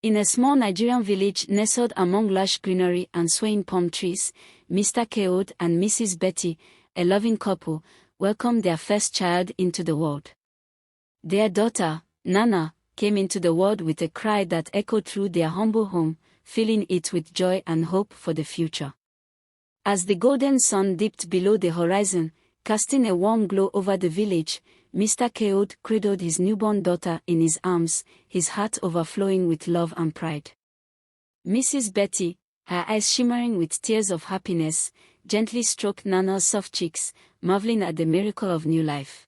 In a small Nigerian village nestled among lush greenery and swaying palm trees, Mr. Keod and Mrs. Betty, a loving couple, welcomed their first child into the world. Their daughter, Nana, came into the world with a cry that echoed through their humble home, filling it with joy and hope for the future. As the golden sun dipped below the horizon, casting a warm glow over the village, Mr. Keod cradled his newborn daughter in his arms, his heart overflowing with love and pride. Mrs. Betty, her eyes shimmering with tears of happiness, gently stroked Nana's soft cheeks, marveling at the miracle of new life.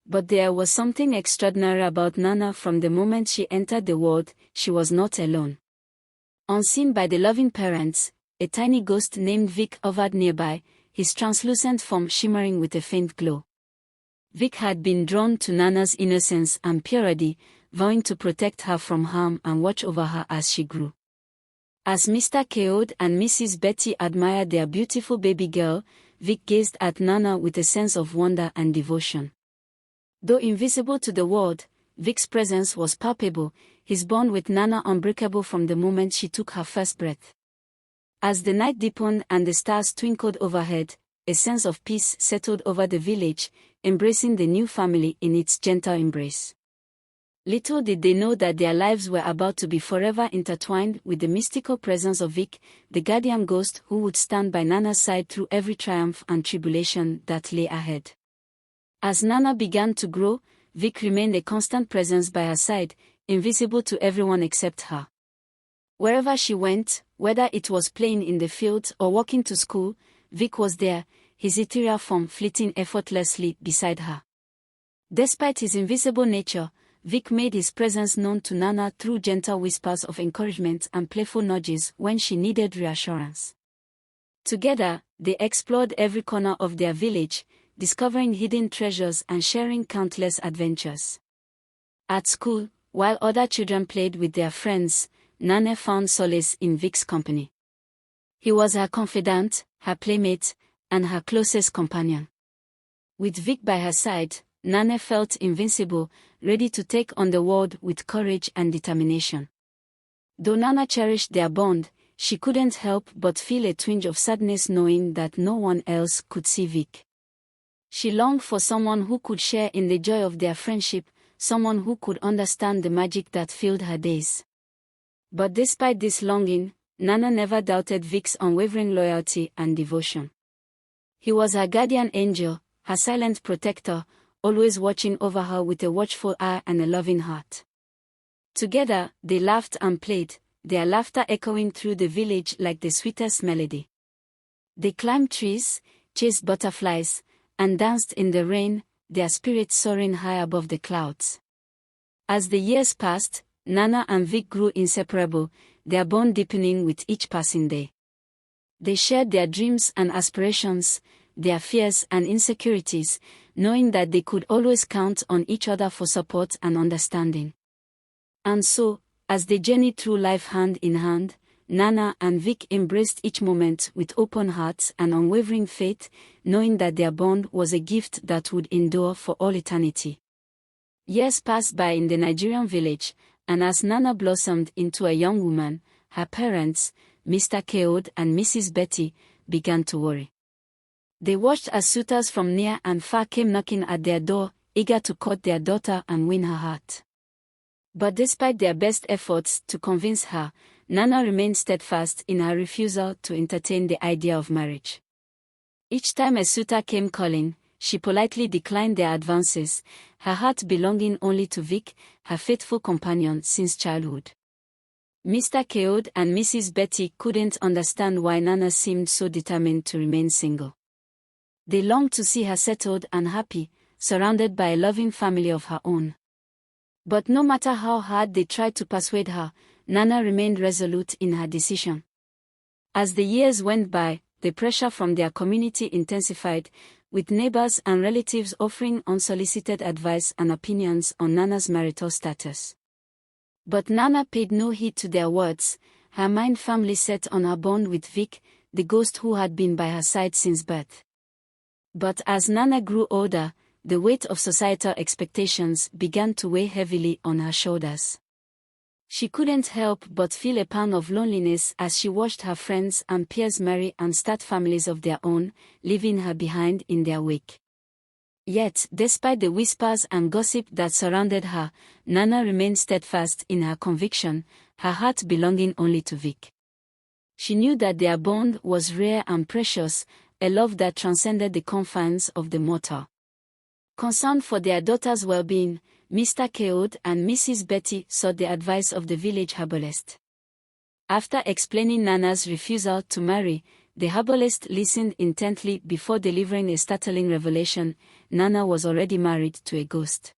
But there was something extraordinary about Nana. From the moment she entered the world, she was not alone. Unseen by the loving parents, a tiny ghost named Vic hovered nearby, his translucent form shimmering with a faint glow. Vic had been drawn to Nana's innocence and purity, vowing to protect her from harm and watch over her as she grew. As Mr. Keod and Mrs. Betty admired their beautiful baby girl, Vic gazed at Nana with a sense of wonder and devotion. Though invisible to the world, Vic's presence was palpable, his bond with Nana unbreakable from the moment she took her first breath. As the night deepened and the stars twinkled overhead, a sense of peace settled over the village, embracing the new family in its gentle embrace. Little did they know that their lives were about to be forever intertwined with the mystical presence of Vic, the guardian ghost who would stand by Nana's side through every triumph and tribulation that lay ahead. As Nana began to grow, Vic remained a constant presence by her side, invisible to everyone except her. Wherever she went, whether it was playing in the fields or walking to school, Vic was there, his ethereal form flitting effortlessly beside her. Despite his invisible nature, Vic made his presence known to Nana through gentle whispers of encouragement and playful nudges when she needed reassurance. Together, they explored every corner of their village, discovering hidden treasures and sharing countless adventures. At school, while other children played with their friends, Nana found solace in Vic's company. He was her confidant, her playmate, and her closest companion. With Vic by her side, Nana felt invincible, ready to take on the world with courage and determination. Though Nana cherished their bond, she couldn't help but feel a twinge of sadness knowing that no one else could see Vic. She longed for someone who could share in the joy of their friendship, someone who could understand the magic that filled her days. But despite this longing, Nana never doubted Vic's unwavering loyalty and devotion. He was her guardian angel, her silent protector, always watching over her with a watchful eye and a loving heart. Together, they laughed and played, their laughter echoing through the village like the sweetest melody. They climbed trees, chased butterflies, and danced in the rain, their spirits soaring high above the clouds. As the years passed, Nana and Vic grew inseparable, their bond deepening with each passing day. They shared their dreams and aspirations, their fears and insecurities, knowing that they could always count on each other for support and understanding. And so, as they journeyed through life hand in hand, Nana and Vic embraced each moment with open hearts and unwavering faith, knowing that their bond was a gift that would endure for all eternity. Years passed by in the Nigerian village, and as Nana blossomed into a young woman, her parents, Mr. Keod and Mrs. Betty, began to worry. They watched as suitors from near and far came knocking at their door, eager to court their daughter and win her heart. But despite their best efforts to convince her, Nana remained steadfast in her refusal to entertain the idea of marriage. Each time a suitor came calling, she politely declined their advances, her heart belonging only to Vic, her faithful companion since childhood. Mr. Keod and Mrs. Betty couldn't understand why Nana seemed so determined to remain single. They longed to see her settled and happy, surrounded by a loving family of her own. But no matter how hard they tried to persuade her, Nana remained resolute in her decision. As the years went by, the pressure from their community intensified, with neighbors and relatives offering unsolicited advice and opinions on Nana's marital status. But Nana paid no heed to their words, her mind firmly set on her bond with Vic, the ghost who had been by her side since birth. But as Nana grew older, the weight of societal expectations began to weigh heavily on her shoulders. She couldn't help but feel a pang of loneliness as she watched her friends and peers marry and start families of their own, leaving her behind in their wake. Yet, despite the whispers and gossip that surrounded her, Nana remained steadfast in her conviction, her heart belonging only to Vic. She knew that their bond was rare and precious, a love that transcended the confines of the mortal. Concerned for their daughter's well-being, Mr. Keod and Mrs. Betty sought the advice of the village herbalist. After explaining Nana's refusal to marry, the herbalist listened intently before delivering a startling revelation: Nana was already married to a ghost.